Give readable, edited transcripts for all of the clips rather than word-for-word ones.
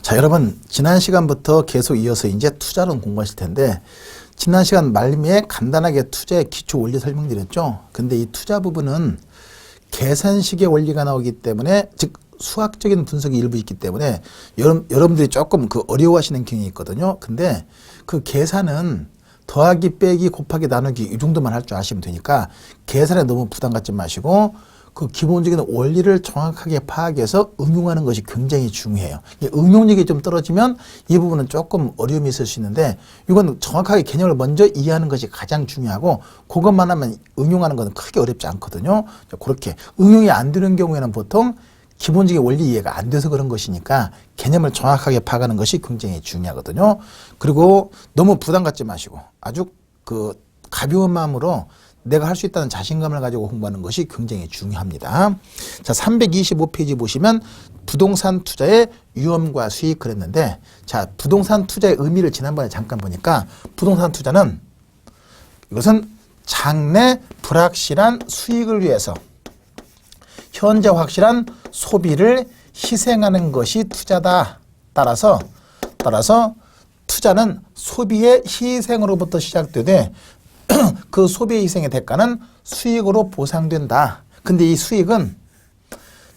자, 여러분 지난 시간부터 계속 이어서 이제 투자론 공부하실 텐데 지난 시간 말미에 간단하게 투자의 기초 원리 설명드렸죠. 근데 이 투자 부분은 계산식의 원리가 나오기 때문에 즉 수학적인 분석이 일부 있기 때문에 여러분들이 조금 어려워하시는 경향이 있거든요. 근데 그 계산은 더하기 빼기 곱하기 나누기 이 정도만 할 줄 아시면 되니까 계산에 너무 부담 갖지 마시고 그 기본적인 원리를 정확하게 파악해서 응용하는 것이 굉장히 중요해요. 응용력이 좀 떨어지면 이 부분은 조금 어려움이 있을 수 있는데 이건 정확하게 개념을 먼저 이해하는 것이 가장 중요하고 그것만 하면 응용하는 것은 크게 어렵지 않거든요. 그렇게 응용이 안 되는 경우에는 보통 기본적인 원리 이해가 안 돼서 그런 것이니까 개념을 정확하게 파악하는 것이 굉장히 중요하거든요. 그리고 너무 부담 갖지 마시고 아주 가벼운 마음으로 내가 할 수 있다는 자신감을 가지고 공부하는 것이 굉장히 중요합니다. 자, 325페이지 보시면 부동산 투자의 위험과 수익 그랬는데 자, 부동산 투자의 의미를 지난번에 잠깐 보니까 부동산 투자는 이것은 장래 불확실한 수익을 위해서 현재 확실한 소비를 희생하는 것이 투자다. 따라서 투자는 소비의 희생으로부터 시작되되 그 소비의 희생의 대가는 수익으로 보상된다. 근데 이 수익은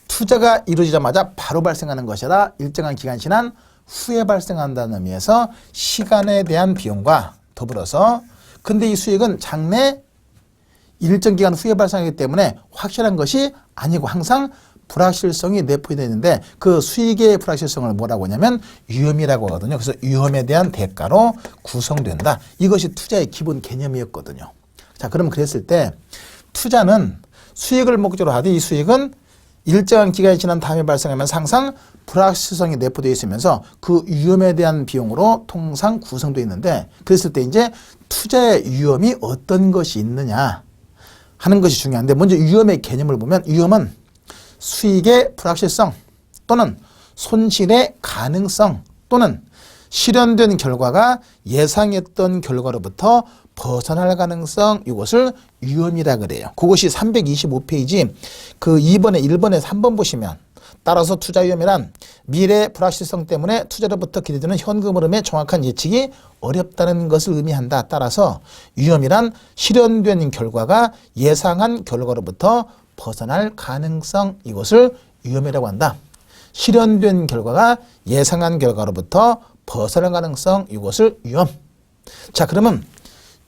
투자가 이루어지자마자 바로 발생하는 것이라 일정한 기간 지난 후에 발생한다는 의미에서 시간에 대한 비용과 더불어서 근데 이 수익은 장래 일정 기간 후에 발생하기 때문에 확실한 것이 아니고 항상 불확실성이 내포되어 있는데 그 수익의 불확실성을 뭐라고 하냐면 위험이라고 하거든요. 그래서 위험에 대한 대가로 구성된다. 이것이 투자의 기본 개념이었거든요. 자, 그럼 그랬을 때 투자는 수익을 목적으로 하되 이 수익은 일정한 기간이 지난 다음에 발생하면서 항상 불확실성이 내포되어 있으면서 그 위험에 대한 비용으로 통상 구성되어 있는데 그랬을 때 이제 투자의 위험이 어떤 것이 있느냐 하는 것이 중요한데 먼저 위험의 개념을 보면 위험은 수익의 불확실성 또는 손실의 가능성 또는 실현된 결과가 예상했던 결과로부터 벗어날 가능성 이것을 위험이라 그래요. 그것이 325페이지 2번에 1번에 3번 보시면 따라서 투자 위험이란 미래 불확실성 때문에 투자로부터 기대되는 현금 흐름의 정확한 예측이 어렵다는 것을 의미한다. 따라서 위험이란 실현된 결과가 예상한 결과로부터 벗어날 가능성 이것을 위험이라고 한다. 실현된 결과가 예상한 결과로부터 벗어날 가능성 이것을 위험. 자, 그러면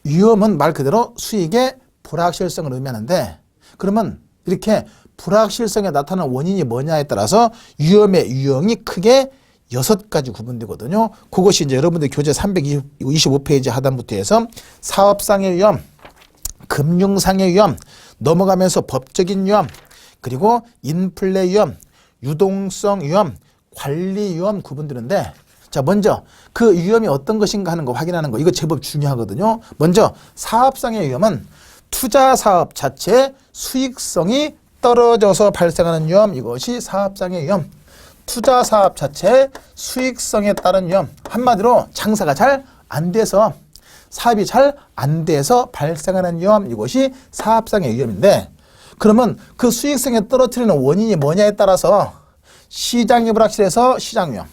위험은 말 그대로 수익의 불확실성을 의미하는데 그러면 이렇게 불확실성에 나타나는 원인이 뭐냐에 따라서 위험의 유형이 크게 6가지 구분되거든요. 그것이 이제 여러분들 교재 325페이지 하단부터 해서 사업상의 위험, 금융상의 위험, 넘어가면서 법적인 위험, 그리고 인플레 위험, 유동성 위험, 관리 위험 구분되는데 자, 먼저 그 위험이 어떤 것인가 하는 거 확인하는 거 이거 제법 중요하거든요. 먼저 사업상의 위험은 투자 사업 자체의 수익성이 떨어져서 발생하는 위험 이것이 사업상의 위험. 투자 사업 자체의 수익성에 따른 위험. 한마디로 장사가 잘 안 돼서 사업이 잘 안 돼서 발생하는 위험 이것이 사업상의 위험인데 그러면 그 수익성에 떨어뜨리는 원인이 뭐냐에 따라서 시장이 불확실해서 시장 위험.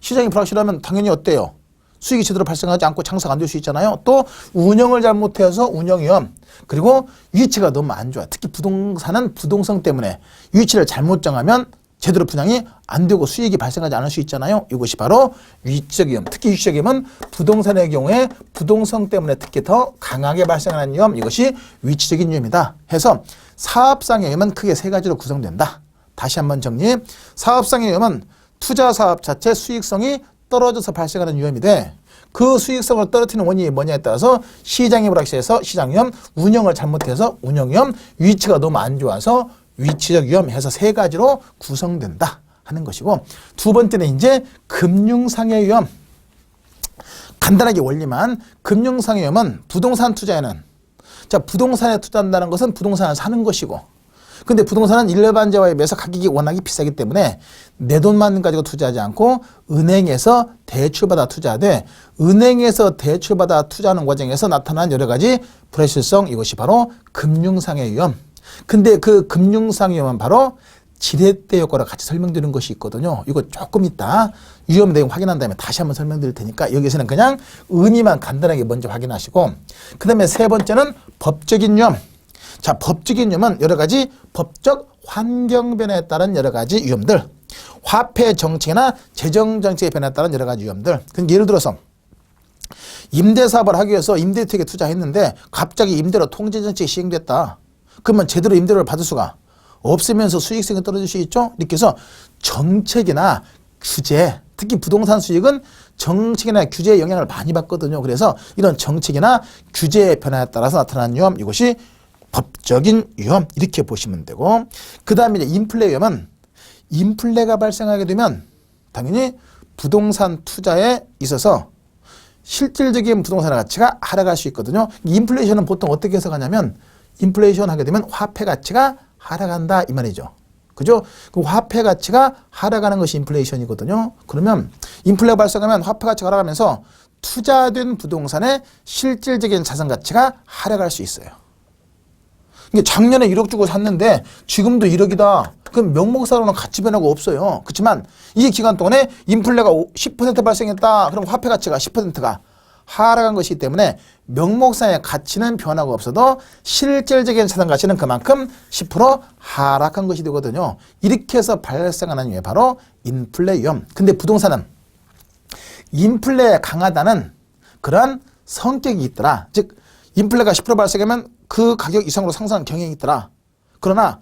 시장이 불확실하면 당연히 어때요? 수익이 제대로 발생하지 않고 장사가 안 될 수 있잖아요. 또 운영을 잘못해서 운영 위험. 그리고 위치가 너무 안 좋아. 특히 부동산은 부동성 때문에 위치를 잘못 정하면 제대로 분양이 안 되고 수익이 발생하지 않을 수 있잖아요. 이것이 바로 위치적 위험. 특히 위치적 위험은 부동산의 경우에 부동성 때문에 특히 더 강하게 발생하는 위험. 이것이 위치적인 위험이다. 해서 사업상의 위험은 크게 3가지로 구성된다. 다시 한번 정리. 사업상의 위험은 투자 사업 자체 수익성이 떨어져서 발생하는 위험인데 그 수익성을 떨어뜨리는 원인이 뭐냐에 따라서 시장이 불확실해서 시장 위험, 운영을 잘못해서 운영 위험, 위치가 너무 안 좋아서 위치적 위험 해서 3가지로 구성된다 하는 것이고 두 번째는 이제 금융상의 위험. 간단하게 원리만 금융상의 위험은 부동산 투자에는 자 부동산에 투자한다는 것은 부동산을 사는 것이고 근데 부동산은 일반재화에 비해서 가격이 워낙에 비싸기 때문에 내 돈만 가지고 투자하지 않고 은행에서 대출받아 투자하되 은행에서 대출받아 투자하는 과정에서 나타난 여러 가지 불확실성 이것이 바로 금융상의 위험. 근데 그 금융상의 위험은 바로 지렛대 효과를 같이 설명드리는 것이 있거든요. 이거 조금 이따 유형 내용 확인한 다음에 다시 한번 설명드릴 테니까 여기서는 그냥 의미만 간단하게 먼저 확인하시고, 그 다음에 세 번째는 법적인 위험. 자, 법적인 위험은 여러 가지 법적 환경 변화에 따른 여러 가지 위험들, 화폐 정책이나 재정 정책의 변화에 따른 여러 가지 위험들. 예를 들어서 임대 사업을 하기 위해서 임대주택에 투자했는데 갑자기 임대료 통제 정책이 시행됐다. 그러면 제대로 임대료를 받을 수가 없으면서 수익성이 떨어질 수 있죠. 이렇게 해서 정책이나 규제, 특히 부동산 수익은 정책이나 규제의 영향을 많이 받거든요. 그래서 이런 정책이나 규제의 변화에 따라서 나타나는 위험, 이것이 법적인 위험, 이렇게 보시면 되고, 그 다음에 인플레 위험은 인플레가 발생하게 되면 당연히 부동산 투자에 있어서 실질적인 부동산의 가치가 하락할 수 있거든요. 인플레이션은 보통 어떻게 해석하냐면 인플레이션 하게 되면 화폐 가치가 하락한다 이 말이죠. 그죠? 그 화폐 가치가 하락하는 것이 인플레이션이거든요. 그러면 인플레가 발생하면 화폐 가치가 하락하면서 투자된 부동산의 실질적인 자산 가치가 하락할 수 있어요. 이게 작년에 1억 주고 샀는데 지금도 1억이다. 그럼 명목상으로는 가치 변화가 없어요. 그렇지만 이 기간 동안에 인플레가 10% 발생했다. 그럼 화폐 가치가 10%가 하락한 것이기 때문에 명목상의 가치는 변화가 없어도 실질적인 자산 가치는 그만큼 10% 하락한 것이 되거든요. 이렇게 해서 발생하는 게 바로 인플레 위험. 근데 부동산은 인플레에 강하다는 그런 성격이 있더라. 즉 인플레가 10% 발생하면 그 가격 이상으로 상승하는 경향이 있더라. 그러나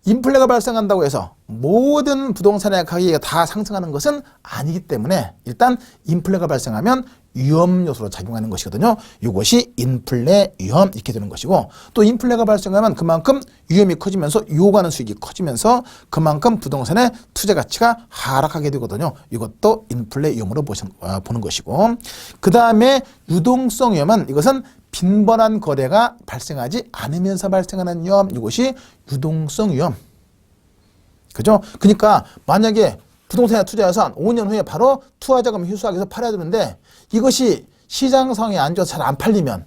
인플레가 발생한다고 해서 모든 부동산의 가격이 다 상승하는 것은 아니기 때문에 일단 인플레가 발생하면 위험 요소로 작용하는 것이거든요. 이것이 인플레 위험 이렇게 되는 것이고, 또 인플레가 발생하면 그만큼 위험이 커지면서 요구하는 수익이 커지면서 그만큼 부동산의 투자 가치가 하락하게 되거든요. 이것도 인플레 위험으로 보는 것이고, 그 다음에 유동성 위험은 이것은 빈번한 거래가 발생하지 않으면서 발생하는 위험, 이것이 유동성 위험. 그죠? 그러니까 만약에 부동산에 투자해서 한 5년 후에 바로 투자자금 희소하기 위해서 팔아야 되는데 이것이 시장 상황이 안 좋아서 잘 안 팔리면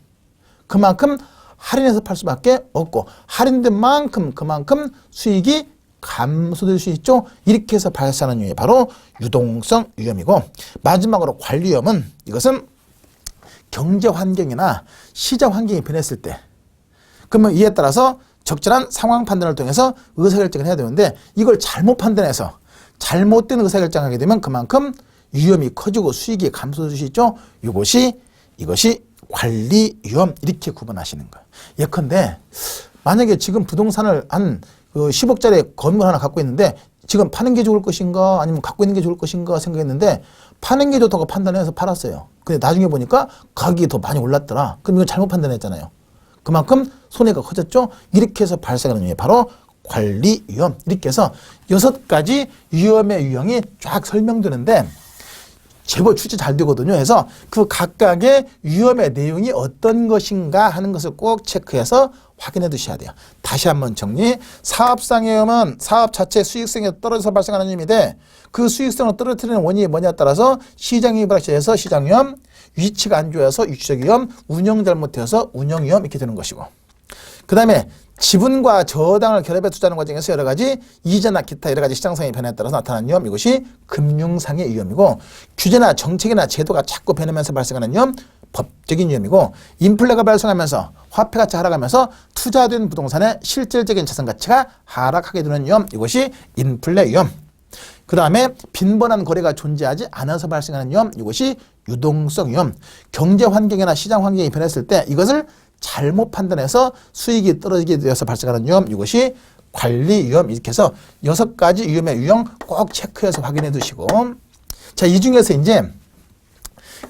그만큼 할인해서 팔 수밖에 없고, 할인된 만큼 그만큼 수익이 감소될 수 있죠. 이렇게 해서 발생하는 위험이 바로 유동성 위험이고, 마지막으로 관리 위험은 이것은 경제 환경이나 시장 환경이 변했을 때, 그러면 이에 따라서 적절한 상황 판단을 통해서 의사결정을 해야 되는데 이걸 잘못 판단해서 잘못된 의사결정을 하게 되면 그만큼 위험이 커지고 수익이 감소될 수 있죠. 이것이 관리 위험, 이렇게 구분하시는 거예요. 예컨대 만약에 지금 부동산을 한 10억짜리 건물 하나 갖고 있는데 지금 파는 게 좋을 것인가 아니면 갖고 있는 게 좋을 것인가 생각했는데 파는 게 좋다고 판단해서 팔았어요. 근데 나중에 보니까 가격이 더 많이 올랐더라. 그럼 이건 잘못 판단했잖아요. 그만큼 손해가 커졌죠. 이렇게 해서 발생하는 위험이 바로 관리 위험. 이렇게 해서 6가지 위험의 유형이 쫙 설명되는데 제법 출제 잘 되거든요. 그래서 그 각각의 위험의 내용이 어떤 것인가 하는 것을 꼭 체크해서 확인해 두셔야 돼요. 다시 한번 정리. 사업상의 위험은 사업 자체 수익성이 떨어져서 발생하는 위험인데 그 수익성을 떨어뜨리는 원인이 뭐냐에 따라서 시장이 불확실해서 시장 위험, 위치가 안 좋아서 위치적 위험, 운영 잘못해서 운영 위험 이렇게 되는 것이고, 그 다음에 지분과 저당을 결합해 투자하는 과정에서 여러 가지 이자나 기타 여러 가지 시장상의 변화에 따라서 나타나는 위험, 이것이 금융상의 위험이고, 규제나 정책이나 제도가 자꾸 변하면서 발생하는 위험, 법적인 위험이고, 인플레가 발생하면서 화폐 가치가 하락하면서 투자된 부동산의 실질적인 자산 가치가 하락하게 되는 위험, 이것이 인플레 위험. 그 다음에 빈번한 거래가 존재하지 않아서 발생하는 위험, 이것이 유동성 위험. 경제 환경이나 시장 환경이 변했을 때 이것을 잘못 판단해서 수익이 떨어지게 되어서 발생하는 위험, 이것이 관리 위험. 이렇게 해서 6가지 위험의 유형 꼭 체크해서 확인해 두시고, 자, 이 중에서 이제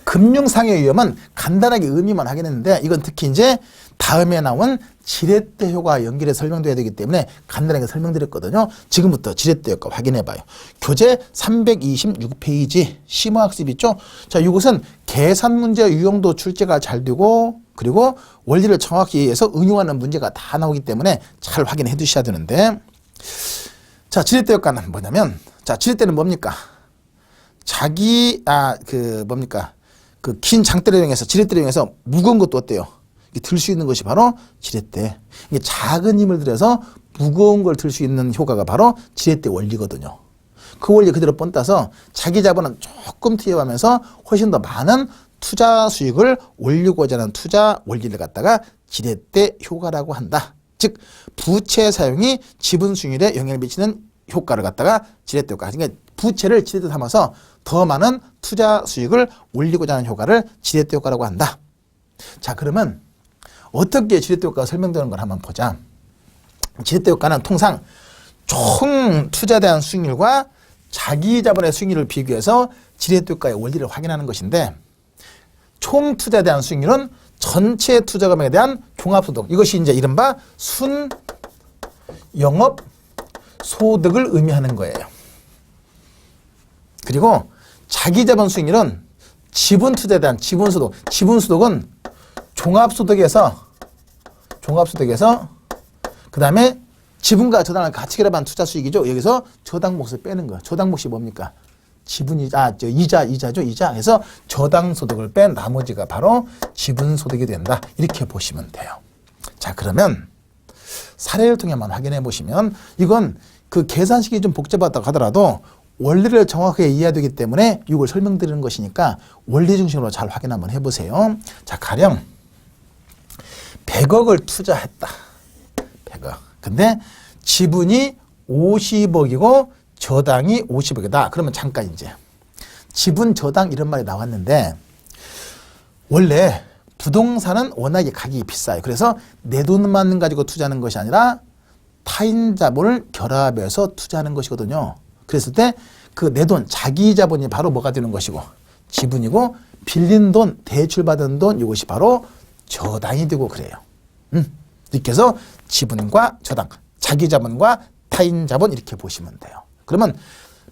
금융상의 위험은 간단하게 의미만 확인했는데 이건 특히 이제 다음에 나온 지렛대 효과와 연결해서 설명돼야 되기 때문에 간단하게 설명드렸거든요. 지금부터 지렛대 효과 확인해 봐요. 교재 326페이지 심화학습 있죠? 자, 이것은 계산 문제 유형도 출제가 잘 되고 그리고 원리를 정확히 이해해서 응용하는 문제가 다 나오기 때문에 잘 확인해 두셔야 되는데, 자, 지렛대 효과는 뭐냐면, 자, 지렛대는 뭡니까? 그 긴 장대를 이용해서 지렛대를 이용해서 무거운 것도 어때요? 들 수 있는 것이 바로 지렛대. 이게 작은 힘을 들여서 무거운 걸 들 수 있는 효과가 바로 지렛대 원리거든요. 그 원리 그대로 뻔따서 자기 자본은 조금 투여하면서 훨씬 더 많은 투자 수익을 올리고자 하는 투자 원리를 갖다가 지렛대 효과라고 한다. 즉 부채 사용이 지분 수익률에 영향을 미치는 효과를 갖다가 지렛대 효과. 그러니까 부채를 지렛대 삼아서 더 많은 투자 수익을 올리고자 하는 효과를 지렛대 효과라고 한다. 자, 그러면 어떻게 지렛대 효과가 설명되는 걸 한번 보자. 지렛대 효과는 통상 총 투자에 대한 수익률과 자기 자본의 수익률을 비교해서 지렛대 효과의 원리를 확인하는 것인데, 총 투자에 대한 수익률은 전체 투자 금액에 대한 종합소득, 이것이 이제 이른바 순 영업 소득을 의미하는 거예요. 그리고 자기 자본 수익률은 지분 투자에 대한 지분소득, 지분소득은 종합소득에서 그 다음에 지분과 저당을 같이 결합한 투자 수익이죠. 여기서 저당 몫을 빼는 거예요. 저당 몫이 뭡니까? 이자죠. 이자. 그래서 저당 소득을 뺀 나머지가 바로 지분 소득이 된다. 이렇게 보시면 돼요. 자, 그러면 사례를 통해 한번 확인해 보시면, 이건 그 계산식이 좀 복잡하다고 하더라도 원리를 정확하게 이해해야 되기 때문에 이걸 설명드리는 것이니까 원리 중심으로 잘 확인 한번 해보세요. 자, 가령 100억을 투자했다. 100억. 근데 지분이 50억이고 저당이 50억이다. 그러면 잠깐 이제 지분 저당 이런 말이 나왔는데, 원래 부동산은 워낙에 가격이 비싸요. 그래서 내 돈만 가지고 투자하는 것이 아니라 타인 자본을 결합해서 투자하는 것이거든요. 그랬을 때 그 내 돈, 자기 자본이 바로 뭐가 되는 것이고 지분이고, 빌린 돈, 대출받은 돈, 이것이 바로 저당이 되고 그래요. 이렇게 해서 지분과 저당, 자기 자본과 타인 자본 이렇게 보시면 돼요. 그러면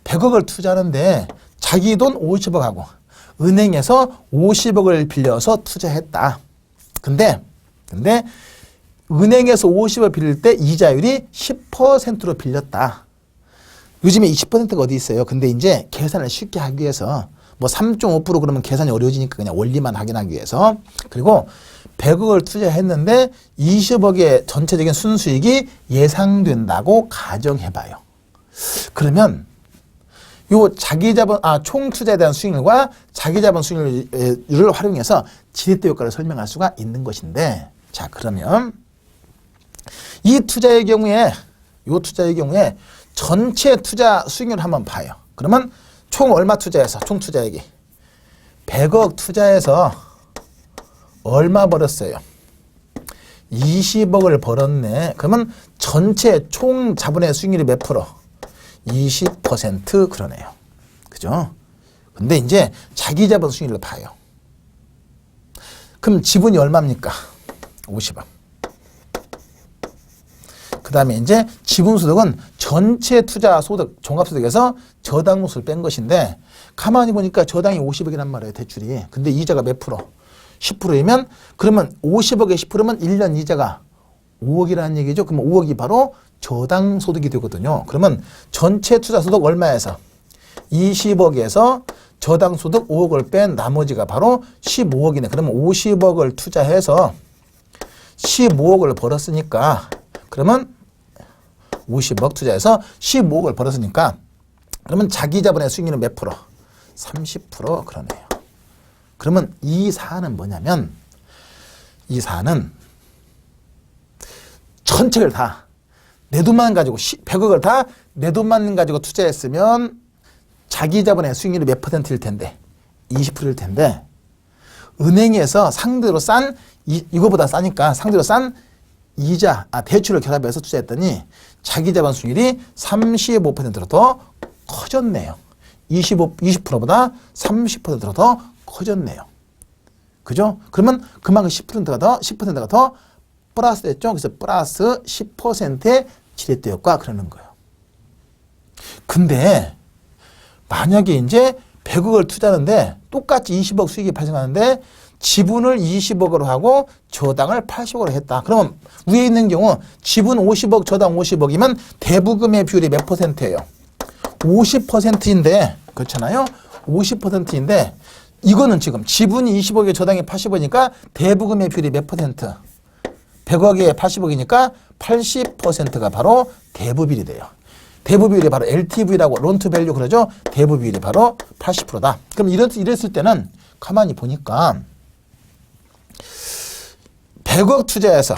100억을 투자하는데 자기 돈 50억하고 은행에서 50억을 빌려서 투자했다. 근데 은행에서 50억 빌릴 때 이자율이 10%로 빌렸다. 요즘에 20%가 어디 있어요? 근데 이제 계산을 쉽게 하기 위해서 뭐 3.5% 그러면 계산이 어려워지니까 그냥 원리만 확인하기 위해서, 그리고 100억을 투자했는데 20억의 전체적인 순수익이 예상된다고 가정해봐요. 그러면 요 총 투자에 대한 수익률과 자기 자본 수익률을 활용해서 지렛대 효과를 설명할 수가 있는 것인데, 자, 그러면 이 투자의 경우에 전체 투자 수익률을 한번 봐요. 그러면 총 얼마 투자해서, 총 투자액이 100억 투자해서 얼마 벌었어요? 20억을 벌었네. 그러면 전체 총 자본의 수익률이 몇 프로? 20% 그러네요. 그죠? 근데 이제 자기 자본 수익률을 봐요. 그럼 지분이 얼마입니까? 50억. 그 다음에 이제 지분소득은 전체 투자 소득, 종합소득에서 저당 몫을 뺀 것인데, 가만히 보니까 저당이 50억이란 말이에요, 대출이. 근데 이자가 몇 프로? 10%이면, 그러면 50억에 10%면 1년 이자가 5억이라는 얘기죠. 그러면 5억이 바로 저당 소득이 되거든요. 그러면 전체 투자 소득 얼마에서? 20억에서 저당 소득 5억을 뺀 나머지가 바로 15억이네. 그러면 50억을 투자해서 15억을 벌었으니까, 그러면 50억 투자해서 15억을 벌었으니까, 그러면 자기 자본의 수익률은 몇 프로? 30% 그러네요. 그러면 이 사안은 뭐냐면, 이 사안은 전체를 다 내 돈만 가지고 100억을 다 내 돈만 가지고 투자했으면 자기 자본의 수익률이 몇 %일 텐데? 20%일 텐데, 은행에서 상대로 싼, 이거보다 싸니까 상대로 싼 대출을 결합해서 투자했더니 자기 자본 수익률이 35%로 더 커졌네요. 20%보다 30%로 더 커졌네요. 그죠? 그러면 그만큼 10%가 더 플러스 됐죠? 그래서 플러스 10%의 지렛대 효과 그러는 거예요. 근데 만약에 이제 100억을 투자하는데 똑같이 20억 수익이 발생하는데 지분을 20억으로 하고 저당을 80억으로 했다. 그러면 위에 있는 경우 지분 50억, 저당 50억이면 대부금의 비율이 몇 %예요? 50%인데, 그렇잖아요? 50%인데 이거는 지금 지분이 20억에 저당이 80억이니까 대부금의 비율이 몇 %? 100억에 80억이니까 80%가 바로 대부비율이 돼요. 대부비율이 바로 LTV라고 론투밸류 그러죠. 대부비율이 바로 80%다. 그럼 이랬을 때는 가만히 보니까 100억 투자해서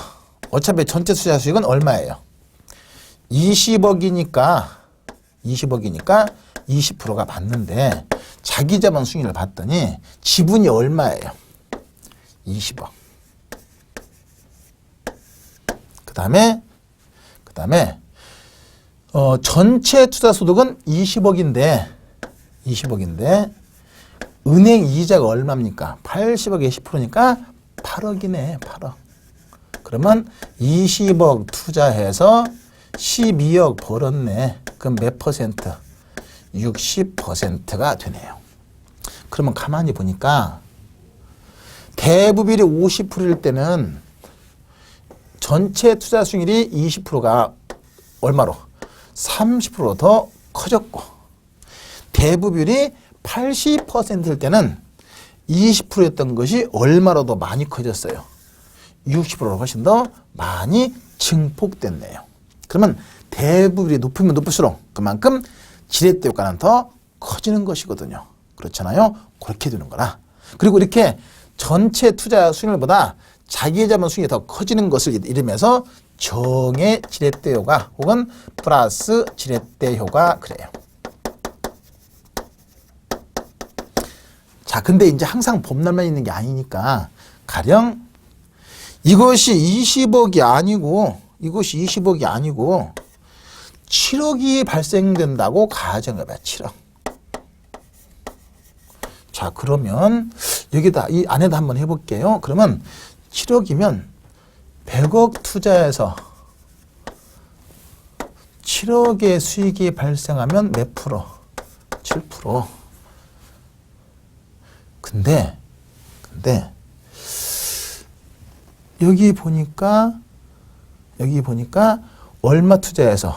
어차피 전체 투자 수익은 얼마예요? 20억이니까 20%가 맞는데 자기 자본 수익률을 봤더니 지분이 얼마예요? 20억. 그다음에 전체 투자 소득은 20억인데 은행 이자가 얼마입니까? 80억에 10%니까 8억이네. 8억. 그러면 20억 투자해서 12억 벌었네. 그럼 몇 퍼센트? 60%가 되네요. 그러면 가만히 보니까 대부비율이 50%일 때는 전체 투자 수익률이 20%가 얼마로? 30% 더 커졌고 대부비율이 80%일 때는 20%였던 것이 얼마로 더 많이 커졌어요? 60%로 훨씬 더 많이 증폭됐네요. 그러면 대부비율이 높으면 높을수록 그만큼 지렛대 효과는 더 커지는 것이거든요. 그렇잖아요. 그렇게 되는 거라. 그리고 이렇게 전체 투자 수익률보다 자기 자본 수익이 더 커지는 것을 이르면서 정의 지렛대 효과 혹은 플러스 지렛대 효과 그래요. 자, 근데 이제 항상 봄날만 있는 게 아니니까 가령 이것이 20억이 아니고 7억이 발생된다고 가정해봐요. 7억. 자, 그러면 여기다 이 안에다 한번 해볼게요. 그러면 7억이면 100억 투자해서 7억의 수익이 발생하면 몇 프로? 7%. 근데 여기 보니까 얼마 투자해서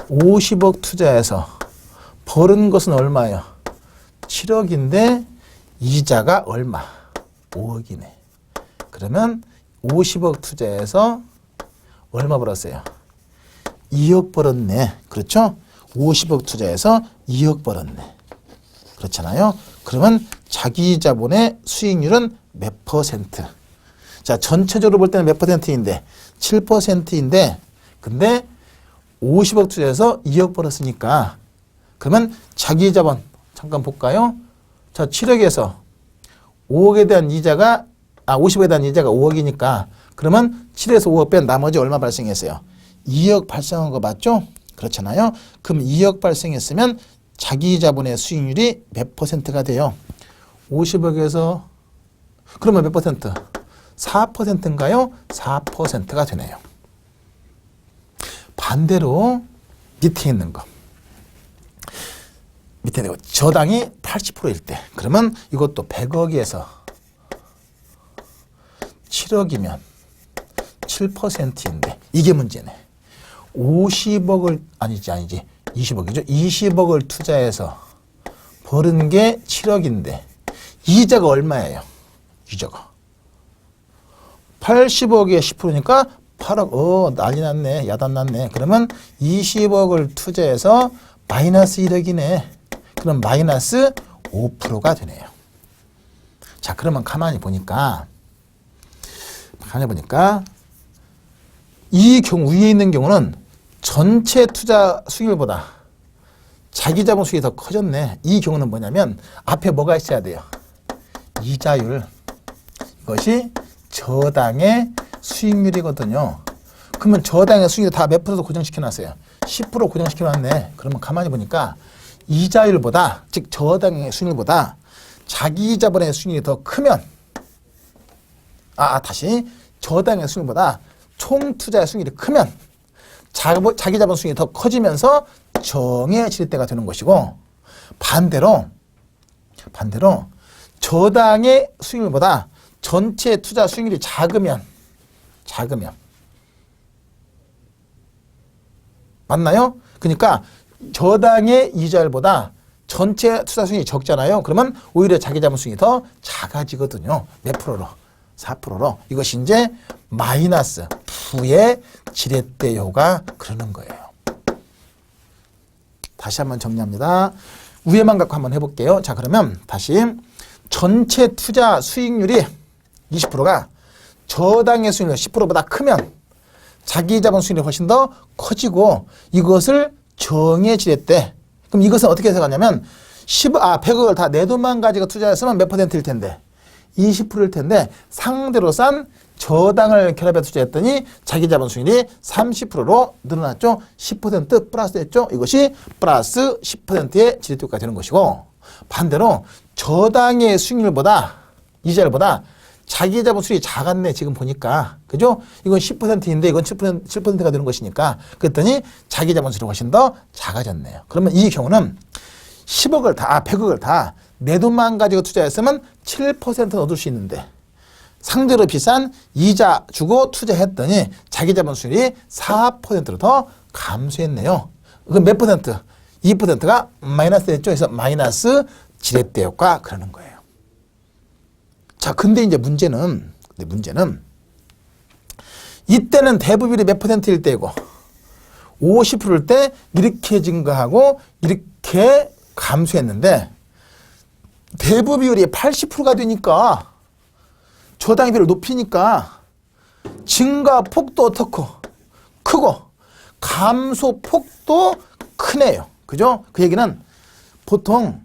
50억 투자해서 벌은 것은 얼마예요? 7억인데 이자가 얼마? 5억이네. 그러면 50억 투자해서 얼마 벌었어요? 2억 벌었네. 그렇죠? 50억 투자해서 2억 벌었네. 그렇잖아요. 그러면 자기 자본의 수익률은 몇 퍼센트? 자, 전체적으로 볼 때는 몇 퍼센트인데 7%인데 근데 50억 투자해서 2억 벌었으니까 그러면 자기 자본 잠깐 볼까요? 자, 7억에서 50억에 대한 이자가 5억이니까 그러면 7에서 5억 뺀 나머지 얼마 발생했어요? 2억 발생한 거 맞죠? 그렇잖아요. 그럼 2억 발생했으면 자기 자본의 수익률이 몇 퍼센트가 돼요? 50억에서 그러면 몇 퍼센트? 4%인가요? 4%가 되네요. 반대로 밑에 있는 거. 밑에 있는 거. 저당이 80%일 때. 그러면 이것도 100억에서 7억이면 7%인데 이게 문제네. 50억을 아니지 20억이죠. 20억을 투자해서 벌은 게 7억인데 이자가 얼마예요? 이자가 80억에 10%니까 8억. 난리 났네. 야단 났네. 그러면 20억을 투자해서 마이너스 1억이네. 그럼 마이너스 5%가 되네요. 자, 그러면 가만히 보니까 이 경우 위에 있는 경우는 전체 투자 수익률보다 자기 자본 수익이 더 커졌네. 이 경우는 뭐냐면 앞에 뭐가 있어야 돼요? 이자율. 이것이 저당의 수익률이거든요. 그러면 저당의 수익률 다 몇 프로 고정시켜놨어요? 10% 고정시켜놨네. 그러면 가만히 보니까 이자율보다 즉 저당의 수익률보다 자기 자본의 수익률이 더 크면 다시 저당의 수익률보다 총 투자의 수익률이 크면 자기 자본 수익이 더 커지면서 정의 지렛대가 되는 것이고 반대로 저당의 수익률보다 전체 투자 수익률이 작으면 맞나요? 그러니까 저당의 이자율보다 전체 투자 수익이 적잖아요. 그러면 오히려 자기 자본 수익이 더 작아지거든요. 몇 프로로? 4%로. 이것이 이제 마이너스 부의 지렛대요가 그러는 거예요. 다시 한번 정리합니다. 위에만 갖고 한번 해볼게요. 자, 그러면 다시 전체 투자 수익률이 20%가 저당의 수익률 10%보다 크면 자기 자본 수익률이 훨씬 더 커지고 이것을 정의 지렛대. 그럼 이것은 어떻게 해석하냐면 100억을 다 내 돈만 가지고 투자했으면 몇 %일 텐데 20%일 텐데 상대로 싼 저당을 결합해 투자했더니 자기 자본 수익률이 30%로 늘어났죠. 10% 플러스 됐죠. 이것이 플러스 10%의 지렛대가 되는 것이고 반대로 저당의 수익률보다 이자율보다 자기 자본 수익이 작았네 지금 보니까 그죠? 이건 10%인데 이건 7%가 되는 것이니까 그랬더니 자기 자본 수익이 훨씬 더 작아졌네요. 그러면 이 경우는 100억을 다 내 돈만 가지고 투자했으면 7% 얻을 수 있는데 상대로 비싼 이자 주고 투자했더니 자기 자본 수익이 4%로 더 감소했네요. 그럼 몇 %? 2%가 마이너스 됐죠. 그래서 마이너스 지렛대 효과 그러는 거예요. 자, 근데 이제 문제는 이때는 대부비율이 몇 %일 때고 50%일 때 이렇게 증가하고 이렇게 감소했는데 대부비율이 80%가 되니까 저당의 비율을 높이니까 증가폭도 어떻고 크고 감소폭도 크네요. 그죠? 그 얘기는 보통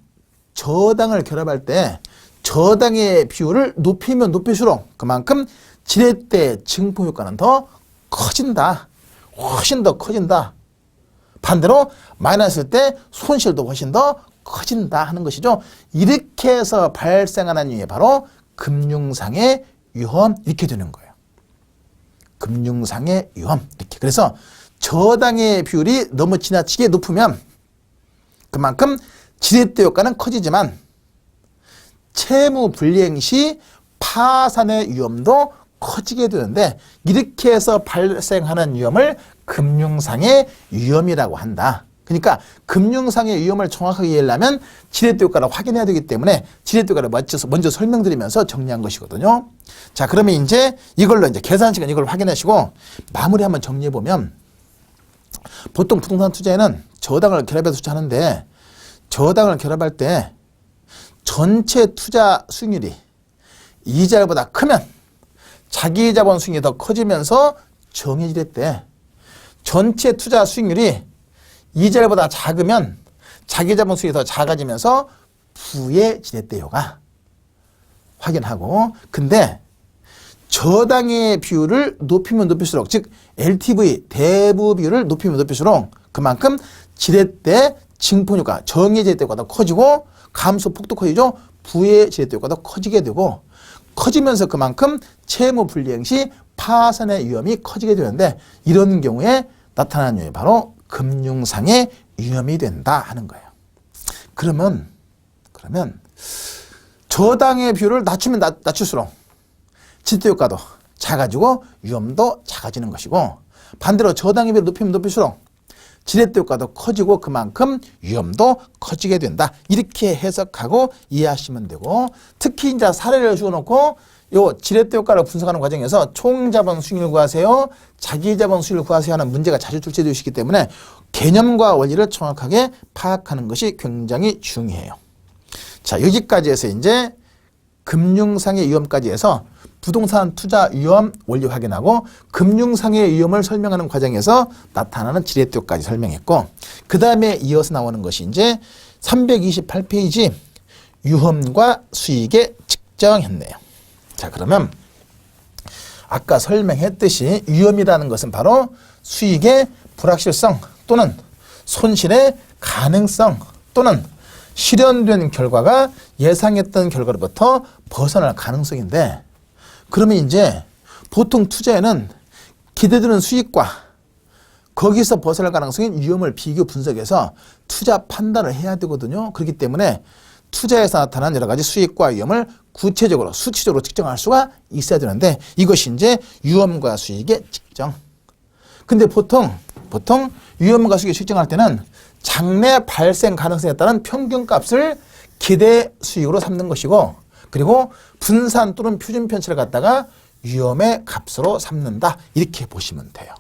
저당을 결합할 때 저당의 비율을 높이면 높일수록 그만큼 지렛대 증폭 효과는 더 커진다. 훨씬 더 커진다. 반대로 마이너스일 때 손실도 훨씬 더 커진다 하는 것이죠. 이렇게 해서 발생하는 이유에 바로 금융상의 위험 이렇게 되는 거예요. 금융상의 위험 이렇게. 그래서 저당의 비율이 너무 지나치게 높으면 그만큼 지렛대 효과는 커지지만 채무 불이행 시 파산의 위험도 커지게 되는데 이렇게 해서 발생하는 위험을 금융상의 위험이라고 한다. 그러니까 금융상의 위험을 정확하게 이해하려면 지렛대 효과를 확인해야 되기 때문에 지렛대 효과를 먼저 설명드리면서 정리한 것이거든요. 자, 그러면 이제 이걸로 이제 계산식은 이걸 확인하시고 마무리 한번 정리해 보면 보통 부동산 투자에는 저당을 결합해서 투자하는데 저당을 결합할 때 전체 투자 수익률이 이자율보다 크면 자기 자본 수익률이 더 커지면서 정해지랬대. 전체 투자 수익률이 이자율보다 작으면 자기 자본 수익이 더 작아지면서 부의 지렛대요가 확인하고 근데 저당의 비율을 높이면 높일수록 즉 LTV 대부 비율을 높이면 높일수록 그만큼 지렛대 증폭효과 정의 지렛대가 더 커지고 감소폭도 커지죠. 부의 지렛대가 더 커지게 되고 커지면서 그만큼 채무 불이행 시 파산의 위험이 커지게 되는데 이런 경우에 나타나는 요인이 바로 금융상의 위험이 된다 하는 거예요. 그러면 저당의 비율을 낮추면 낮출수록 지렛대 효과도 작아지고 위험도 작아지는 것이고 반대로 저당의 비율을 높이면 높일수록 지렛대 효과도 커지고 그만큼 위험도 커지게 된다. 이렇게 해석하고 이해하시면 되고 특히 이제 사례를 주어놓고 요 지렛대 효과를 분석하는 과정에서 총자본 수익률 구하세요, 자기자본 수익률 구하세요 하는 문제가 자주 출제되어 있기 때문에 개념과 원리를 정확하게 파악하는 것이 굉장히 중요해요. 자, 여기까지 해서 이제 금융상의 위험까지 해서 부동산 투자 위험 원리 확인하고 금융상의 위험을 설명하는 과정에서 나타나는 지렛대 효과까지 설명했고 그 다음에 이어서 나오는 것이 이제 328페이지 위험과 수익의 측정했네요. 자, 그러면 아까 설명했듯이 위험이라는 것은 바로 수익의 불확실성 또는 손실의 가능성 또는 실현된 결과가 예상했던 결과로부터 벗어날 가능성인데 그러면 이제 보통 투자에는 기대되는 수익과 거기서 벗어날 가능성인 위험을 비교 분석해서 투자 판단을 해야 되거든요. 그렇기 때문에 투자에서 나타난 여러 가지 수익과 위험을 구체적으로 수치적으로 측정할 수가 있어야 되는데 이것이 이제 위험과 수익의 측정. 근데 보통 위험과 수익을 측정할 때는 장래 발생 가능성에 따른 평균값을 기대 수익으로 삼는 것이고 그리고 분산 또는 표준 편차를 갖다가 위험의 값으로 삼는다. 이렇게 보시면 돼요.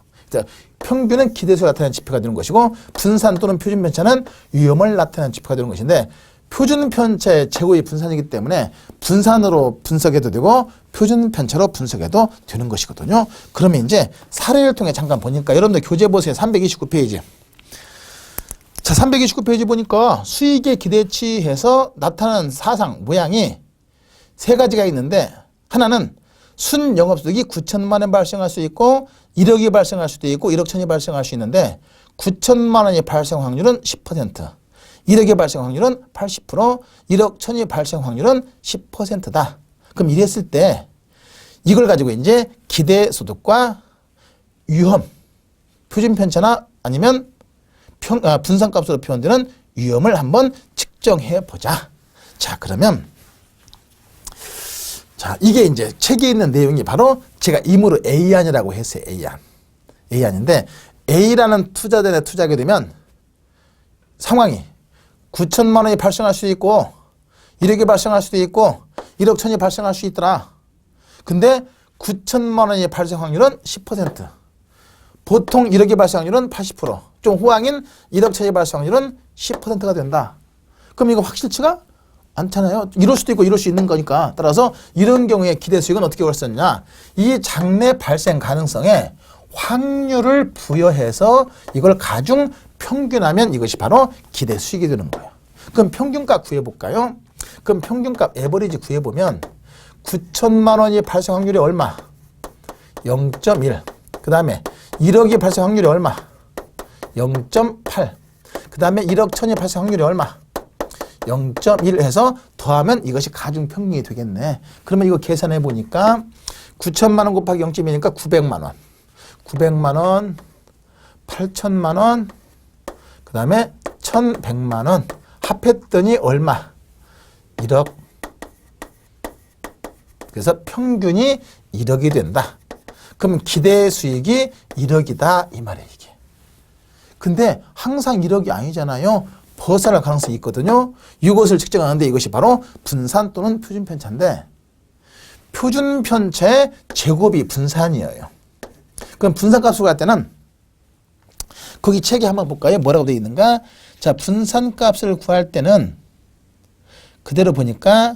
평균은 기대수를 나타내는 지표가 되는 것이고 분산 또는 표준 편차는 위험을 나타내는 지표가 되는 것인데 표준 편차의 제곱이 분산이기 때문에 분산으로 분석해도 되고 표준 편차로 분석해도 되는 것이거든요. 그러면 이제 사례를 통해 잠깐 보니까 여러분들 교재 보세요. 329페이지. 자, 329페이지 보니까 수익의 기대치에서 나타나는 사상 모양이 세 가지가 있는데 하나는 순영업소득이 9천만 원 발생할 수 있고 1억이 발생할 수도 있고 1억 천이 발생할 수 있는데 9천만 원이 발생 확률은 10%, 1억의 발생 확률은 80%, 1억 천이 발생 확률은 10%다. 그럼 이랬을 때 이걸 가지고 이제 기대소득과 위험, 표준 편차나 아니면 분산값으로 표현되는 위험을 한번 측정해 보자. 자, 그러면 자, 이게 이제 책에 있는 내용이 바로 제가 임으로 A안이라고 했어요. A안. A안인데 A라는 투자단에 투자하게 되면 상황이 9천만 원이 발생할 수도 있고 1억이 발생할 수도 있고 1억 천이 발생할 수 있더라. 근데 9천만 원의 발생 확률은 10%. 보통 1억의 발생 확률은 80%. 좀 호황인 1억 천의 발생 확률은 10%가 된다. 그럼 이거 확실치가 않잖아요. 이럴 수도 있고 이럴 수 있는 거니까. 따라서 이런 경우에 기대 수익은 어떻게 벌었냐? 이 장래 발생 가능성에 확률을 부여해서 이걸 가중 평균하면 이것이 바로 기대 수익이 되는 거예요. 그럼 평균값 구해볼까요? 그럼 평균값 에버리지 구해보면 9천만 원이 발생 확률이 얼마? 0.1. 그 다음에 1억이 발생 확률이 얼마? 0.8. 그 다음에 1억 천이 발생 확률이 얼마? 0.1 해서 더하면 이것이 가중평균이 되겠네. 그러면 이거 계산해 보니까 9천만 원 곱하기 0.1이니까 900만 원. 900만 원, 8천만 원, 그 다음에 1100만 원. 합했더니 얼마? 1억. 그래서 평균이 1억이 된다. 그럼 기대 수익이 1억이다. 이 말이에요, 이게. 근데 항상 1억이 아니잖아요. 벗어날 가능성이 있거든요. 이것을 측정하는데 이것이 바로 분산 또는 표준 편차인데 표준 편차의 제곱이 분산이에요. 그럼 분산값을 구할 때는 거기 책에 한번 볼까요? 뭐라고 되어 있는가? 자, 분산값을 구할 때는 그대로 보니까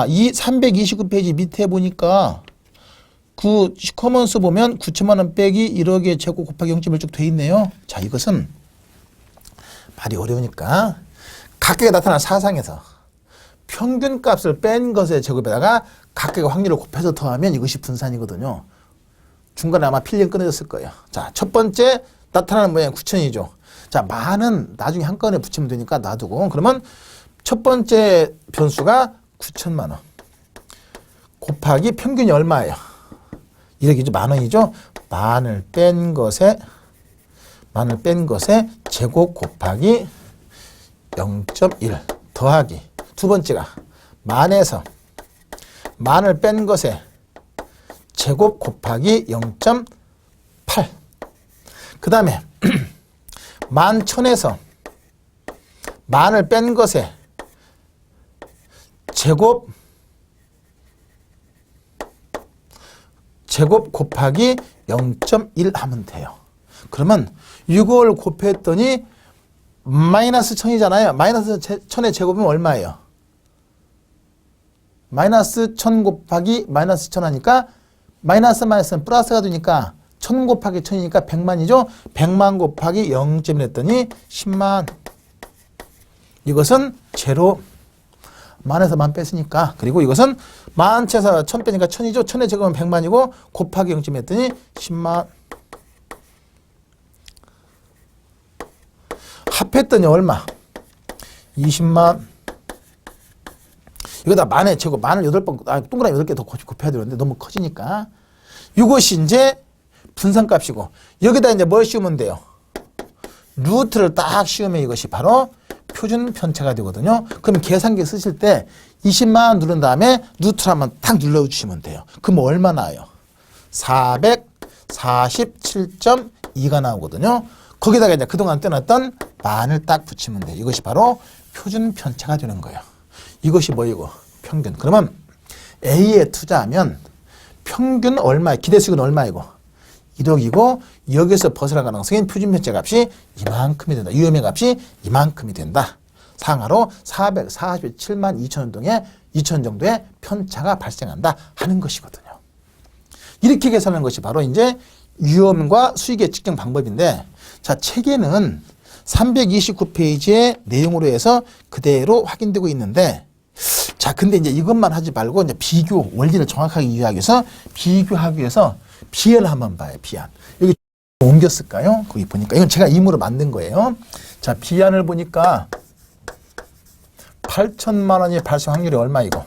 이 329페이지 밑에 보니까 그 커먼스 보면 9천만 원 빼기 1억의 제곱 곱하기 0.1 쭉 돼 있네요. 자, 이것은 말이 어려우니까 각각에 나타난 사상에서 평균값을 뺀 것의 제곱에다가 각각의 확률을 곱해서 더하면 이것이 분산이거든요. 중간에 아마 필름 끊어졌을 거예요. 자, 첫 번째 나타나는 모양이 9천이죠. 자, 만은 나중에 한꺼번에 붙이면 되니까 놔두고 그러면 첫 번째 변수가 9천만 원 곱하기 평균이 얼마예요? 1억이죠. 만 원이죠. 만을 뺀 것에 제곱 곱하기 0.1 더하기 두 번째가 만에서 만을 뺀 것에 제곱 곱하기 0.8 그 다음에 만천에서 만을 뺀 것에 제곱 곱하기 0.1 하면 돼요. 그러면 이걸 곱했더니 마이너스 1000이잖아요. 마이너스 1000의 제곱이면 얼마예요? 마이너스 1000 곱하기 마이너스 1000 하니까 마이너스는 플러스가 되니까 1000 곱하기 1000이니까 100만이죠. 100만 곱하기 0.1 했더니 10만. 이것은 제로. 만에서 만 뺐으니까. 그리고 이것은 만에서 1000 빼니까 1000이죠. 1000의 제곱은 100만이고 곱하기 0.1 했더니 10만. 합했더니 얼마? 20만. 이거 다 만의 제곱, 만을 8번, 동그라미 8개 더 곱해야 되는데 너무 커지니까. 이것이 이제 분산값이고, 여기다 이제 뭘 씌우면 돼요? 루트를 딱 씌우면 이것이 바로 표준 편차가 되거든요. 그럼 계산기 쓰실 때 20만 누른 다음에 루트를 한번 탁 눌러주시면 돼요. 그럼 얼마 나와요? 447.2가 나오거든요. 거기다가 이제 그동안 떼놨던 만을 딱 붙이면 돼요. 이것이 바로 표준 편차가 되는 거예요. 이것이 뭐이고? 평균. 그러면 A에 투자하면 평균 얼마, 기대 수익은 얼마이고 1억이고 여기서 벗어날 가능성인 표준 편차 값이 이만큼이 된다. 위험의 값이 이만큼이 된다. 상하로 447만 2천 동에 2천 정도의 편차가 발생한다 하는 것이거든요. 이렇게 계산하는 것이 바로 이제 위험과 수익의 측정 방법인데, 자, 책에는 329페이지의 내용으로 해서 그대로 확인되고 있는데, 자, 근데 이제 이것만 하지 말고 이제 비교, 원리를 정확하게 이해하기 위해서 비교하기 위해서 비안을 한번 봐요. 비안. 여기 옮겼을까요? 거기 보니까 이건 제가 임으로 만든 거예요. 자, 비안을 보니까 8천만 원이 발생 확률이 얼마이고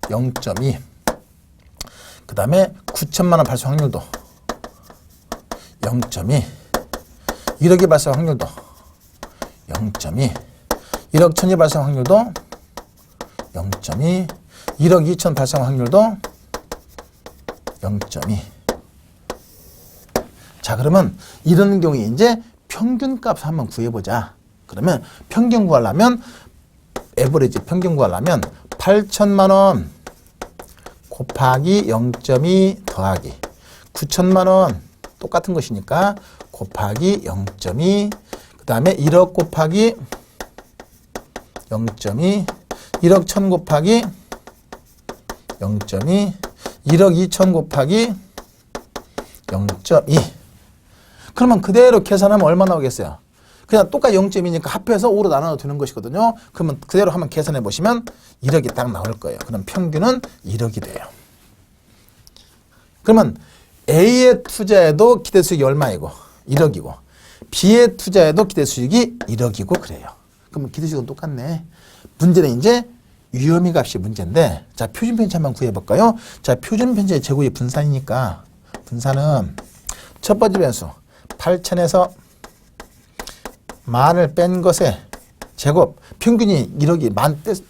0.2. 그 다음에 9천만 원 발생 확률도 0.2. 1억이 발생 확률도 0.2. 1억 천이 발생 확률도 0.2. 1억 2천 발생 확률도 0.2. 자, 그러면 이런 경우에 이제 평균값 한번 구해보자. 그러면 평균 구하려면, 에버리지 평균 구하려면 8천만 원 곱하기 0.2 더하기 9천만 원 똑같은 것이니까 곱하기 0.2, 그 다음에 1억 곱하기 0.2, 1억 천 곱하기 0.2, 1억 2천 곱하기 0.2. 그러면 그대로 계산하면 얼마 나오겠어요? 그냥 똑같이 0.2니까 합해서 5로 나눠도 되는 것이거든요. 그러면 그대로 한번 계산해 보시면 1억이 딱 나올 거예요. 그럼 평균은 1억이 돼요. 그러면 A의 투자에도 기대 수익이 얼마이고 1억이고 B의 투자에도 기대 수익이 1억이고 그래요. 그러면 기대 수익은 똑같네. 문제는 이제 위험의 값이 문제인데, 자, 표준 편차 한번 구해 볼까요? 자, 표준 편차의 제곱이 분산이니까 분산은 첫 번째 변수 8천에서 만을 뺀 것의 제곱, 평균이 1억이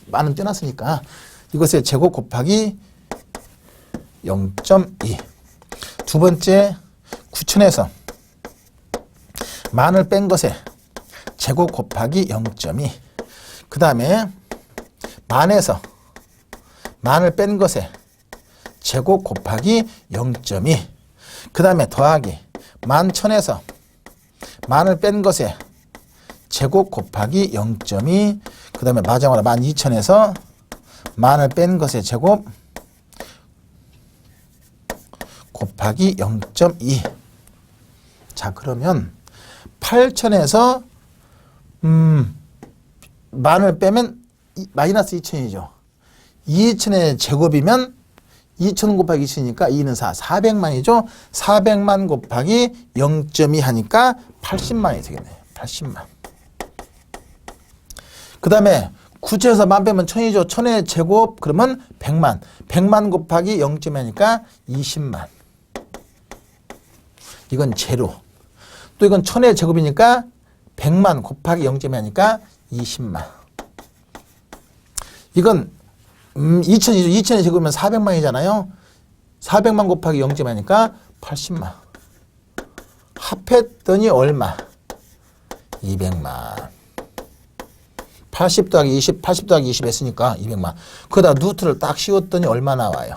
만은 떼놨으니까 이것의 제곱 곱하기 0.2. 두 번째 9천에서 만을 뺀 것의 제곱 곱하기 0.2. 그 다음에 만에서 만을 뺀 것의 제곱 곱하기 0.2. 그 다음에 더하기 만천에서 만을 뺀 것의 제곱 곱하기 0.2. 그 다음에 마지막으로 12,000에서 만을 뺀 것의 제곱 곱하기 0.2. 자, 그러면 8,000에서 만을 빼면 마이너스 2,000이죠. 2,000의 제곱이면 2,000 곱하기 2,000이니까 2는 4, 400만이죠. 400만 곱하기 0.2 하니까 80만이 되겠네요. 80만. 그 다음에 9천에서 만 빼면 1,000이죠. 1,000의 제곱 그러면 100만. 100만 곱하기 0.2 하니까 20만. 이건 제로. 또 이건 1,000의 제곱이니까 100만 곱하기 0.2 하니까 20만. 이건 2,000이죠. 2,000의 제곱이면 400만이잖아요. 400만 곱하기 0.2 하니까 80만. 합했더니 얼마? 200만. 80 더하기 20, 80 더하기 20 했으니까 200만. 거기다 루트를 딱 씌웠더니 얼마 나와요?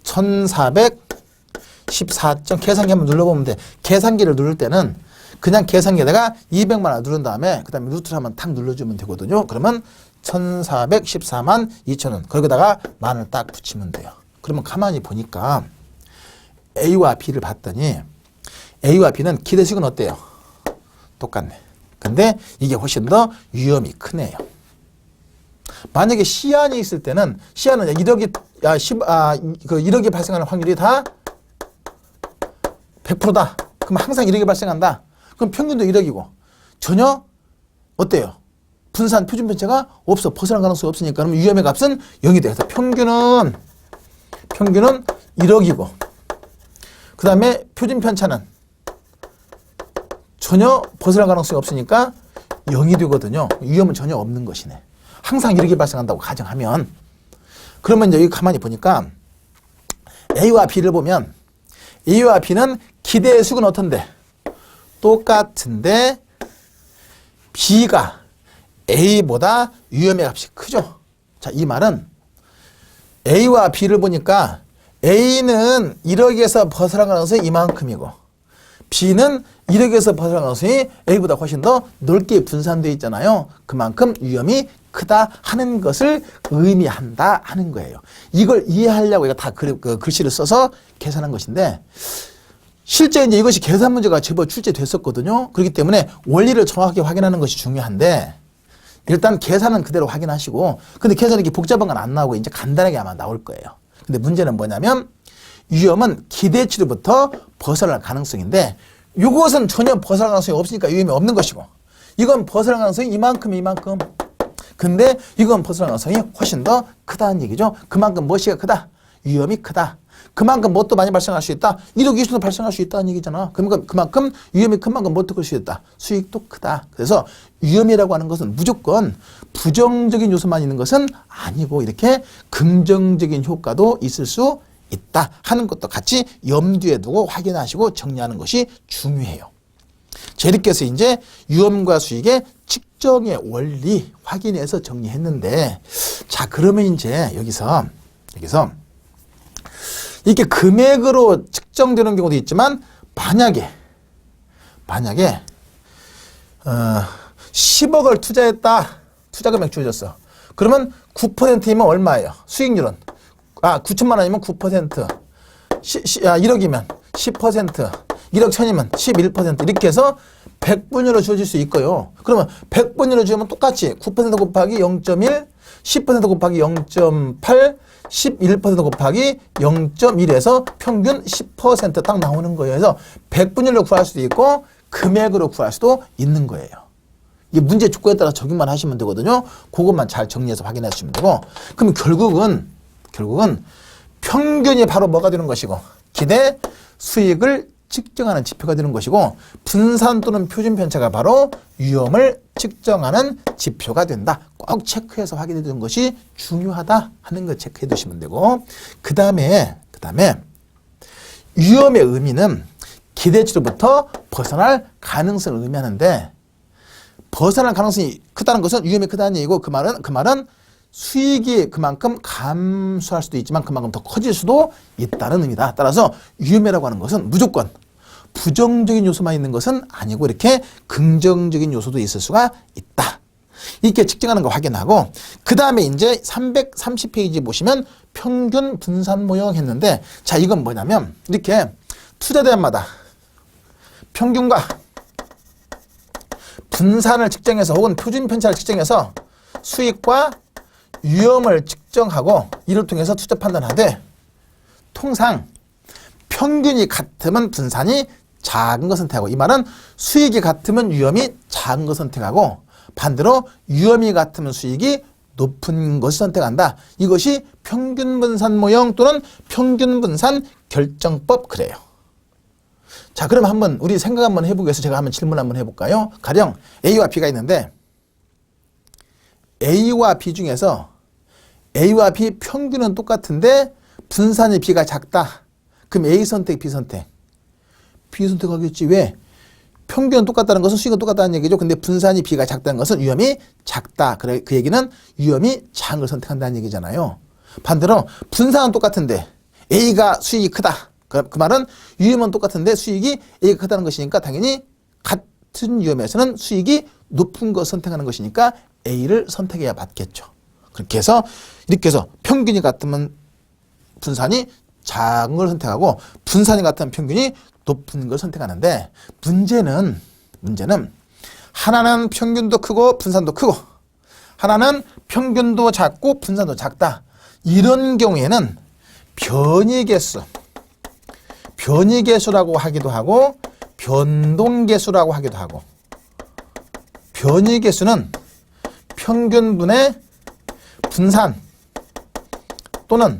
1414점. 계산기 한번 눌러보면 돼. 계산기를 누를 때는 그냥 계산기에다가 200만을 누른 다음에 그 다음에 루트를 한번 탁 눌러주면 되거든요. 그러면 1414만 2천원. 거기다가 만을 딱 붙이면 돼요. 그러면 가만히 보니까 A와 B를 봤더니 A와 B는 기대수익은 어때요? 똑같네. 근데 이게 훨씬 더 위험이 크네요. 만약에 C안이 있을 때는 C안은 1억이, 1억이 발생하는 확률이 다 100%다. 그럼 항상 1억이 발생한다. 그럼 평균도 1억이고 전혀 어때요? 분산 표준 편차가 없어. 벗어날 가능성이 없으니까 그럼 위험의 값은 0이 돼요. 그래서 평균은 1억이고 그 다음에 표준 편차는 전혀 벗어날 가능성이 없으니까 0이 되거든요. 위험은 전혀 없는 것이네. 항상 1억이 발생한다고 가정하면. 그러면 여기 가만히 보니까 A와 B를 보면 A와 B는 기대의 수익은 어떤데? 똑같은데 B가 A보다 위험의 값이 크죠. 자, 이 말은 A와 B를 보니까 A는 1억에서 벗어날 가능성이 이만큼이고 B는 1억에서 벗어날 가능성이 A보다 훨씬 더 넓게 분산되어 있잖아요. 그만큼 위험이 크다 하는 것을 의미한다 하는 거예요. 이걸 이해하려고 다 글씨를 써서 계산한 것인데 실제 이제 이것이 계산 문제가 제법 출제됐었거든요. 그렇기 때문에 원리를 정확하게 확인하는 것이 중요한데 일단 계산은 그대로 확인하시고 근데 계산이 이렇게 복잡한 건 안 나오고 이제 간단하게 아마 나올 거예요. 근데 문제는 뭐냐면 위험은 기대치로부터 벗어날 가능성인데 이것은 전혀 벗어날 가능성이 없으니까 위험이 없는 것이고 이건 벗어날 가능성이 이만큼 근데 이건 벗어날 가능성이 훨씬 더 크다는 얘기죠. 그만큼 무엇이가 크다? 위험이 크다. 그만큼 뭣도 많이 발생할 수 있다. 1억 이수도 발생할 수 있다는 얘기잖아. 그만큼 위험이 큰 만큼 뭣도 클 수 있다. 수익도 크다. 그래서 위험이라고 하는 것은 무조건 부정적인 요소만 있는 것은 아니고 이렇게 긍정적인 효과도 있을 수 있다 하는 것도 같이 염두에 두고 확인하시고 정리하는 것이 중요해요. 자, 이렇게 해서 이제 위험과 수익의 측정의 원리 확인해서 정리했는데 자, 그러면 이제 여기서 이렇게 금액으로 측정되는 경우도 있지만 만약에 10억을 투자했다. 투자 금액 줄여졌어. 그러면 9%이면 얼마예요? 수익률은 9천만 원이면 9%, 1억이면 10%, 1억 천이면 11% 이렇게 해서 100분위로 주어질 수 있고요. 그러면 100분위로 주면 똑같이 9% 곱하기 0.1, 10% 곱하기 0.8, 11% 곱하기 0.1에서 평균 10% 딱 나오는 거예요. 그래서 100분위로 구할 수도 있고 금액으로 구할 수도 있는 거예요. 이게 문제 조건에 따라 적용만 하시면 되거든요. 그것만 잘 정리해서 확인해 주시면 되고 그럼 결국은 평균이 바로 뭐가 되는 것이고 기대 수익을 측정하는 지표가 되는 것이고 분산 또는 표준 편차가 바로 위험을 측정하는 지표가 된다. 꼭 체크해서 확인해 두는 것이 중요하다 하는 걸 체크해 두시면 되고 그 다음에 위험의 의미는 기대치로부터 벗어날 가능성을 의미하는데 벗어날 가능성이 크다는 것은 위험이 크다는 얘기고 그 말은 수익이 그만큼 감소할 수도 있지만 그만큼 더 커질 수도 있다는 의미다. 따라서 위험이라고 하는 것은 무조건 부정적인 요소만 있는 것은 아니고 이렇게 긍정적인 요소도 있을 수가 있다. 이렇게 측정하는 거 확인하고 그 다음에 이제 330페이지 보시면 평균 분산 모형 했는데 자 이건 뭐냐면 이렇게 투자 대안마다 평균과 분산을 측정해서 혹은 표준 편차를 측정해서 수익과 위험을 측정하고 이를 통해서 투자 판단하되 통상 평균이 같으면 분산이 작은 거 선택하고 이 말은 수익이 같으면 위험이 작은 거 선택하고 반대로 위험이 같으면 수익이 높은 것을 선택한다. 이것이 평균 분산 모형 또는 평균 분산 결정법 그래요. 자, 그럼 한번 우리 생각 한번 해보기 위해서 제가 한번 질문 한번 해볼까요? 가령 A와 B가 있는데 A와 B 중에서 A와 B 평균은 똑같은데 분산이 B가 작다. 그럼 A 선택, B 선택. B 선택하겠지. 왜? 평균은 똑같다는 것은 수익은 똑같다는 얘기죠. 근데 분산이 B가 작다는 것은 위험이 작다. 그래, 그 얘기는 위험이 작은 걸 선택한다는 얘기잖아요. 반대로 분산은 똑같은데 A가 수익이 크다. 그 말은 위험은 똑같은데 수익이 A가 크다는 것이니까 당연히 같은 위험에서는 수익이 높은 거 선택하는 것이니까 A를 선택해야 맞겠죠. 그렇게 해서 이렇게 해서 평균이 같으면 분산이 작은 걸 선택하고 분산이 같으면 평균이 높은 걸 선택하는데 문제는 하나는 평균도 크고 분산도 크고 하나는 평균도 작고 분산도 작다. 이런 경우에는 변이계수라고 하기도 하고 변동계수라고 하기도 하고 변이계수는 평균분의 분산 또는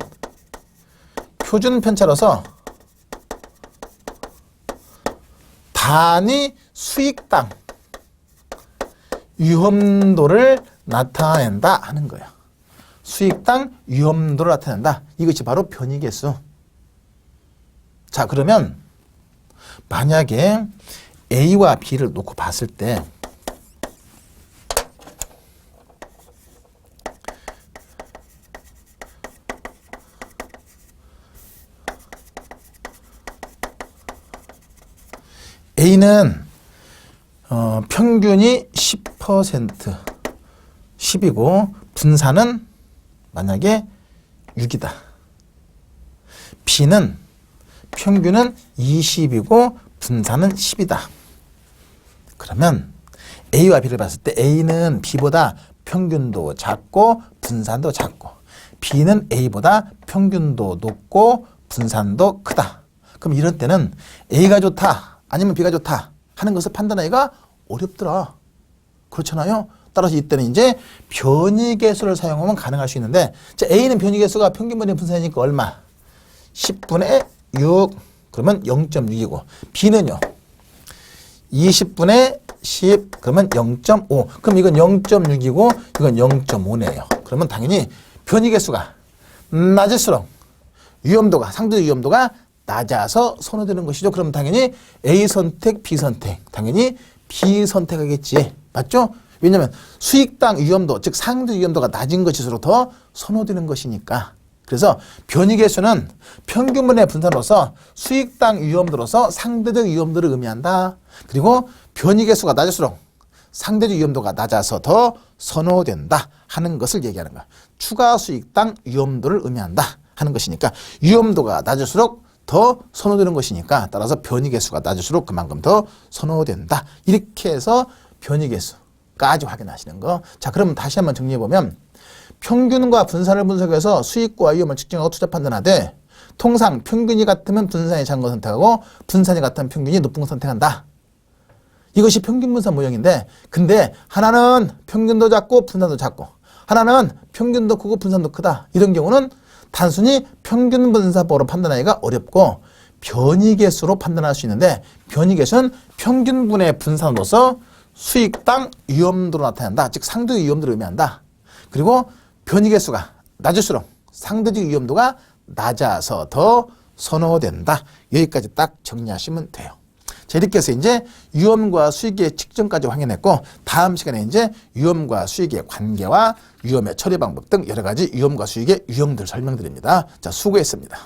표준 편차로서 단위 수익당 위험도를 나타낸다 하는 거예요. 수익당 위험도를 나타낸다. 이것이 바로 변이계수. 자, 그러면 만약에 A와 B를 놓고 봤을 때 A는 평균이 10%, 10이고 분산은 만약에 6이다. B는 평균은 20이고 분산은 10이다. 그러면 A와 B를 봤을 때 A는 B보다 평균도 작고 분산도 작고 B는 A보다 평균도 높고 분산도 크다. 그럼 이럴 때는 A가 좋다 아니면 B가 좋다 하는 것을 판단하기가 어렵더라. 그렇잖아요. 따라서 이때는 이제 변이계수를 사용하면 가능할 수 있는데, 자, A는 변이계수가 평균분의 분산이니까 얼마? 10분의 6 그러면 0.6이고 B는요 20분의 10 그러면 0.5. 그럼 이건 0.6이고 이건 0.5네요. 그러면 당연히 변이계수가 낮을수록 위험도가, 상대 위험도가 낮아서 선호되는 것이죠. 그럼 당연히 A 선택, B 선택. 당연히 B 선택하겠지. 맞죠? 왜냐하면 수익당 위험도, 즉 상대 위험도가 낮은 것일수록 더 선호되는 것이니까. 그래서 변이계수는 평균분의 분산으로서 수익당 위험도로서 상대적 위험도를 의미한다. 그리고 변이계수가 낮을수록 상대적 위험도가 낮아서 더 선호된다 하는 것을 얘기하는 거야. 추가 수익당 위험도를 의미한다 하는 것이니까 위험도가 낮을수록 더 선호되는 것이니까 따라서 변이계수가 낮을수록 그만큼 더 선호된다. 이렇게 해서 변이계수까지 확인하시는 거. 자, 그럼 다시 한번 정리해보면 평균과 분산을 분석해서 수익과 위험을 측정하고 투자 판단하되 통상 평균이 같으면 분산이 작은 걸 선택하고 분산이 같으면 평균이 높은 걸 선택한다. 이것이 평균 분산 모형인데 근데 하나는 평균도 작고 분산도 작고 하나는 평균도 크고 분산도 크다. 이런 경우는 단순히 평균 분산법으로 판단하기가 어렵고 변이계수로 판단할 수 있는데 변이계수는 평균분의 분산으로서 수익당 위험도로 나타난다. 즉 상대의 위험도를 의미한다. 그리고 변이계수가 낮을수록 상대적 위험도가 낮아서 더 선호된다. 여기까지 딱 정리하시면 돼요. 자, 이렇게 해서 이제 위험과 수익의 측정까지 확인했고 다음 시간에 이제 위험과 수익의 관계와 위험의 처리 방법 등 여러 가지 위험과 수익의 유형들 설명드립니다. 자, 수고했습니다.